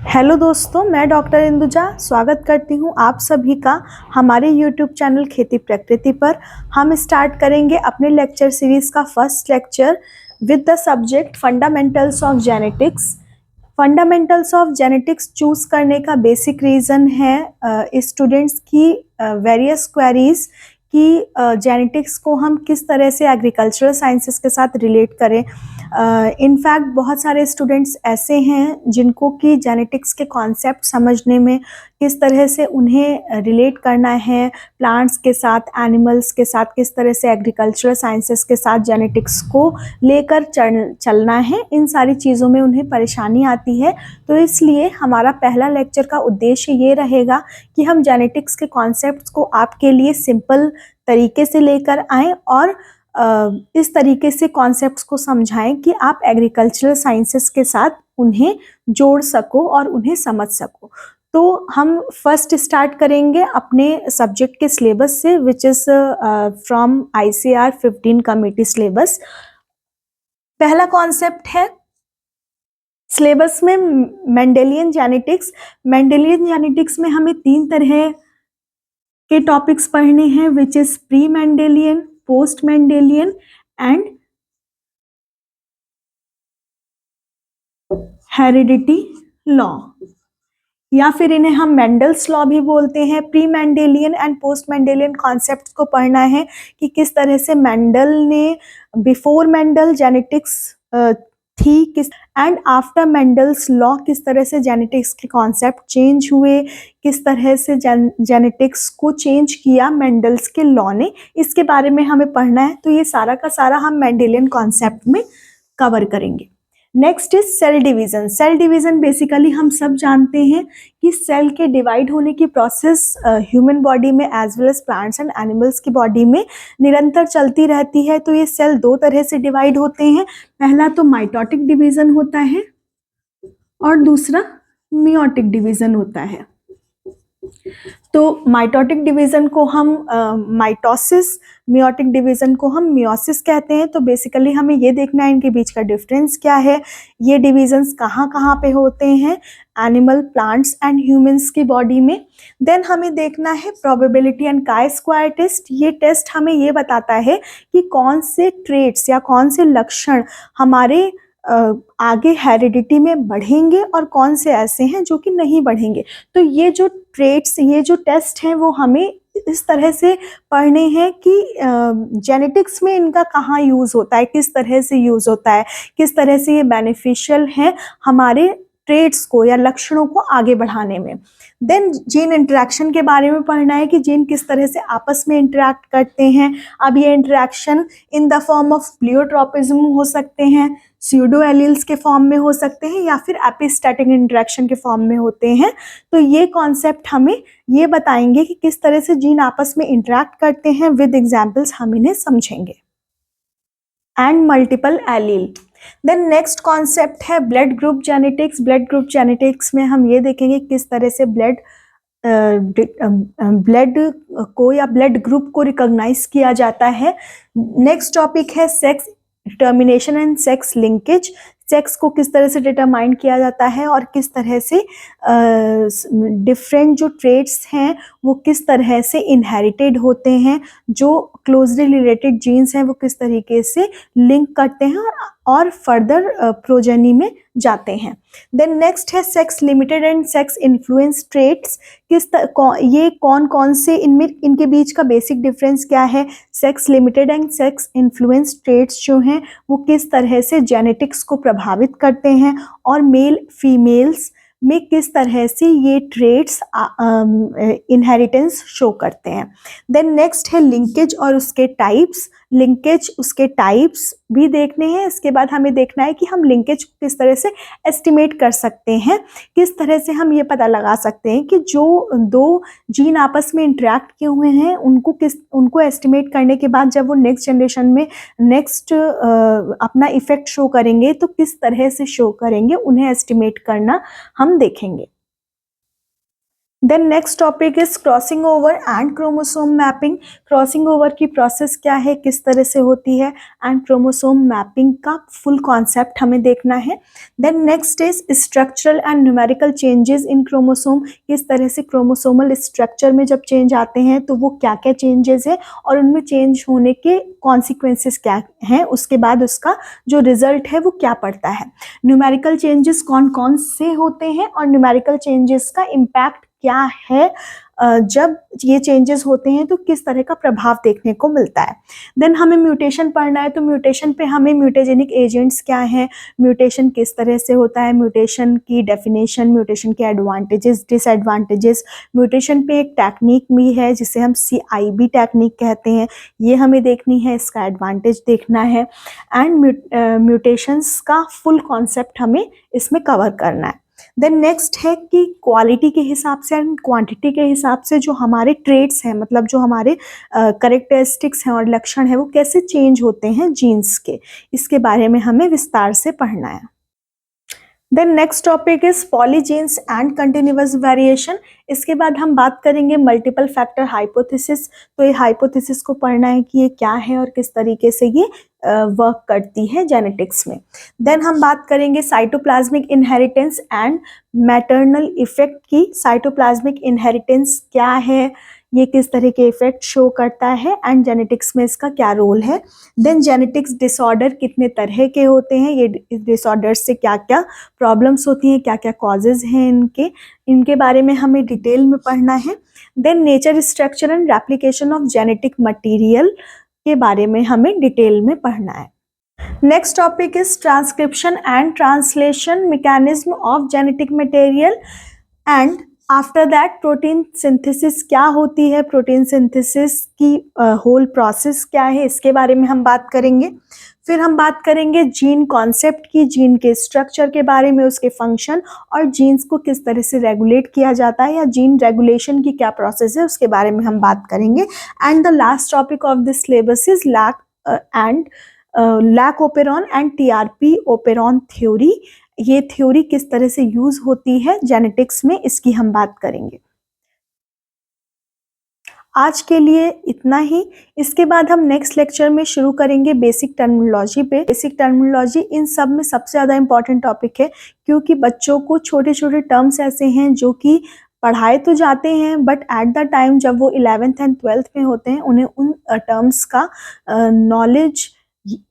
Hello दोस्तों, मैं doctor Induja स्वागत करती हूँ आप सभी का हमारे यूट्यूब चैनल खेती प्रकृति पर। हम स्टार्ट करेंगे अपने लेक्चर सीरीज़ का first lecture with the subject fundamentals of genetics. Fundamentals of genetics choose करने का बेसिक रीज़न है स्टूडेंट्स की वेरियस क्वेरीज कि जेनेटिक्स को हम किस तरह से एग्रीकल्चरल साइंसेस के साथ रिलेट करें। इनफैक्ट बहुत सारे स्टूडेंट्स ऐसे हैं जिनको कि जेनेटिक्स के कॉन्सेप्ट समझने में किस तरह से उन्हें रिलेट करना है प्लांट्स के साथ, एनिमल्स के साथ, किस तरह से एग्रीकल्चरल साइंसेस के साथ जेनेटिक्स को लेकर चलना है, इन सारी चीज़ों में उन्हें परेशानी आती है। तो इसलिए हमारा पहला लेक्चर का उद्देश्य ये रहेगा कि हम जेनेटिक्स के कॉन्सेप्ट्स को आपके लिए सिंपल तरीके से लेकर आएँ और इस तरीके से कॉन्सेप्ट्स को समझाएं कि आप एग्रीकल्चरल साइंसेस के साथ उन्हें जोड़ सको और उन्हें समझ सको। तो हम फर्स्ट स्टार्ट करेंगे अपने सब्जेक्ट के सिलेबस से, which is from ICAR 15 committee syllabus. पहला कॉन्सेप्ट है सिलेबस में मेंडेलियन जेनेटिक्स। मेंडेलियन जेनेटिक्स में हमें 3 तरह के टॉपिक्स पढ़ने हैं, which is pre Mendelian, post Mendelian and heredity law, या फिर इन्हें हम मेंडल्स लॉ भी बोलते हैं। Pre Mendelian and post Mendelian concept को पढ़ना है कि किस तरह से मेंडल ने, बिफोर मेंडल जेनेटिक्स थी किस, एंड आफ्टर मेंडल्स लॉ किस तरह से जेनेटिक्स के कॉन्सेप्ट चेंज हुए, किस तरह से जेनेटिक्स को चेंज किया मेंडल्स के लॉ ने, इसके बारे में हमें पढ़ना है। तो ये सारा का सारा हम मेंडेलियन कॉन्सेप्ट में कवर करेंगे। Next is cell division. Cell division basically हम सब जानते हैं कि सेल के डिवाइड होने की प्रोसेस ह्यूमन बॉडी में as well as plants and animals की बॉडी में निरंतर चलती रहती है। तो ये सेल 2 तरह से डिवाइड होते हैं। पहला तो माइटोटिक डिवीजन होता है और दूसरा मियोटिक डिवीजन होता है। तो माइटोटिक डिवीजन को हम माइटोसिस, मियोटिक डिवीजन को हम मियोसिस कहते हैं। तो बेसिकली हमें ये देखना है इनके बीच का डिफरेंस क्या है, ये डिवीजन्स कहाँ कहाँ पे होते हैं एनिमल, प्लांट्स एंड ह्यूमंस की बॉडी में। देन हमें देखना है probability and chi square test. ये टेस्ट हमें ये बताता है कि कौन से ट्रेट्स या कौन से लक्षण हमारे आगे हेरिडिटी में बढ़ेंगे और कौन से ऐसे हैं जो कि नहीं बढ़ेंगे। तो ये जो ट्रेट्स, ये जो टेस्ट हैं वो हमें इस तरह से पढ़ने हैं कि जेनेटिक्स में इनका कहाँ यूज़ होता है, किस तरह से यूज़ होता है, किस तरह से ये बेनिफिशियल है हमारे ट्रेट्स को या लक्षणों को आगे बढ़ाने में। देन जीन इंटरेक्शन के बारे में पढ़ना है कि जीन किस तरह से आपस में इंटरेक्ट करते हैं। अब ये interaction in the form of pleiotropism हो सकते हैं, स्यूडो एलील्स के फॉर्म में हो सकते हैं, या फिर एपिस्टैटिक इंटरेक्शन के फॉर्म में होते हैं। तो ये कॉन्सेप्ट हमें ये बताएंगे कि किस तरह से जीन आपस में इंटरेक्ट करते हैं। विद एग्जाम्पल्स हम इन्हें समझेंगे। And multiple allele. Then next concept है blood group genetics. Blood group genetics में हम ये देखेंगे किस तरह से ब्लड को या ब्लड ग्रुप को रिकॉग्नाइज किया जाता है। नेक्स्ट टॉपिक है sex determination and sex linkage. Sex को किस तरह से डिटरमाइन किया जाता है और किस तरह से डिफरेंट जो ट्रेट्स हैं वो किस तरह से इनहेरिटेड होते हैं, जो क्लोजली रिलेटेड जीन्स हैं वो किस तरीके से लिंक करते हैं और फर्दर प्रोजेनी में जाते हैं। देन नेक्स्ट है sex limited and sex influence traits. ये कौन कौन से इनके बीच का बेसिक डिफरेंस क्या है। Sex limited and sex influence traits जो हैं वो किस तरह से जेनेटिक्स को प्रभावित करते हैं और मेल फीमेल्स में किस तरह से ये ट्रेट्स इनहेरिटेंस शो करते हैं। देन नेक्स्ट है लिंकेज और उसके टाइप्स। लिंकेज, उसके टाइप्स भी देखने हैं। इसके बाद हमें देखना है कि हम लिंकेज को किस तरह से एस्टिमेट कर सकते हैं, किस तरह से हम ये पता लगा सकते हैं कि जो 2 जीन आपस में इंटरेक्ट किए हुए हैं उनको एस्टिमेट करने के बाद जब वो नेक्स्ट जनरेशन में नेक्स्ट अपना इफेक्ट शो करेंगे तो किस तरह से शो करेंगे, उन्हें एस्टिमेट करना हम देखेंगे। Then next topic is crossing over and chromosome mapping. Crossing over की प्रोसेस क्या है, किस तरह से होती है, एंड क्रोमोसोम मैपिंग का फुल कॉन्सेप्ट हमें देखना है। Then next is structural and numerical changes in chromosome. किस तरह से क्रोमोसोमल स्ट्रक्चर में जब चेंज आते हैं तो वो क्या क्या चेंजेस है और उनमें चेंज होने के कॉन्सिक्वेंसेस क्या हैं, उसके बाद उसका जो रिजल्ट है वो क्या पड़ता है। न्यूमेरिकल चेंजेस कौन कौन से होते हैं और न्यूमेरिकल चेंजेस का इम्पैक्ट क्या है, जब ये चेंजेस होते हैं तो किस तरह का प्रभाव देखने को मिलता है। देन हमें म्यूटेशन पढ़ना है, तो म्यूटेशन पे हमें म्यूटेजेनिक एजेंट्स क्या हैं, म्यूटेशन किस तरह से होता है, म्यूटेशन की डेफिनेशन, म्यूटेशन के एडवांटेजेस डिसएडवांटेजेस। म्यूटेशन पे एक टेक्निक भी है जिसे हम CIB टेक्निक कहते हैं, ये हमें देखनी है, इसका एडवांटेज देखना है। एंड म्यूटेशंस का फुल कॉन्सेप्ट हमें इसमें कवर करना है। देन नेक्स्ट है कि क्वालिटी के हिसाब से एंड क्वांटिटी के हिसाब से जो हमारे ट्रेट्स हैं, मतलब जो हमारे करेक्टरिस्टिक्स हैं और लक्षण हैं, वो कैसे चेंज होते हैं जीन्स के, इसके बारे में हमें विस्तार से पढ़ना है। Then next topic is polygenes and continuous variation. इसके बाद हम बात करेंगे मल्टीपल फैक्टर हाइपोथेसिस। तो ये हाइपोथेसिस को पढ़ना है कि ये क्या है और किस तरीके से ये वर्क करती है जेनेटिक्स में। देन हम बात करेंगे cytoplasmic inheritance and maternal effect की। साइटोप्लाज्मिक इनहेरिटेंस क्या है, ये किस तरह के इफेक्ट शो करता है, एंड जेनेटिक्स में इसका क्या रोल है। देन जेनेटिक्स डिसऑर्डर कितने तरह के होते हैं, ये डिसऑर्डर से क्या क्या प्रॉब्लम्स होती हैं, क्या क्या कॉजेज हैं इनके बारे में हमें डिटेल में पढ़ना है। Then nature, structure and replication of genetic material के बारे में हमें डिटेल में पढ़ना है। Next topic is transcription and translation mechanism of genetic material and after that protein synthesis क्या होती है, प्रोटीन सिंथेसिस की होल प्रोसेस क्या है, इसके बारे में हम बात करेंगे। फिर हम बात करेंगे जीन कॉन्सेप्ट की, जीन के स्ट्रक्चर के बारे में, उसके फंक्शन और जीन्स को किस तरह से रेगुलेट किया जाता है या जीन रेगुलेशन की क्या प्रोसेस है उसके बारे में हम बात करेंगे। And the last topic of this syllabus is lac operon and TRP operon theory. ये थ्योरी किस तरह से यूज होती है जेनेटिक्स में, इसकी हम बात करेंगे। आज के लिए इतना ही। इसके बाद हम नेक्स्ट लेक्चर में शुरू करेंगे बेसिक टर्मिनोलॉजी पे। बेसिक टर्मिनोलॉजी इन सब में सबसे ज़्यादा इंपॉर्टेंट टॉपिक है, क्योंकि बच्चों को छोटे छोटे टर्म्स ऐसे हैं जो कि पढ़ाए तो जाते हैं बट एट द टाइम जब वो 11th एंड 12th में होते हैं उन्हें उन टर्म्स का नॉलेज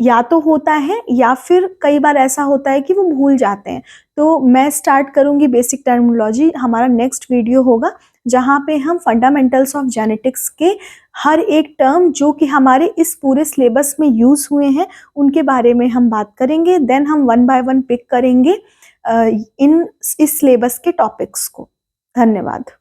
या तो होता है या फिर कई बार ऐसा होता है कि वो भूल जाते हैं। तो मैं स्टार्ट करूंगी बेसिक टर्मिनोलॉजी, हमारा नेक्स्ट वीडियो होगा जहाँ पे हम फंडामेंटल्स ऑफ जेनेटिक्स के हर एक टर्म जो कि हमारे इस पूरे सिलेबस में यूज हुए हैं उनके बारे में हम बात करेंगे। देन हम 1 बाय 1 पिक करेंगे इस सिलेबस के टॉपिक्स को। धन्यवाद।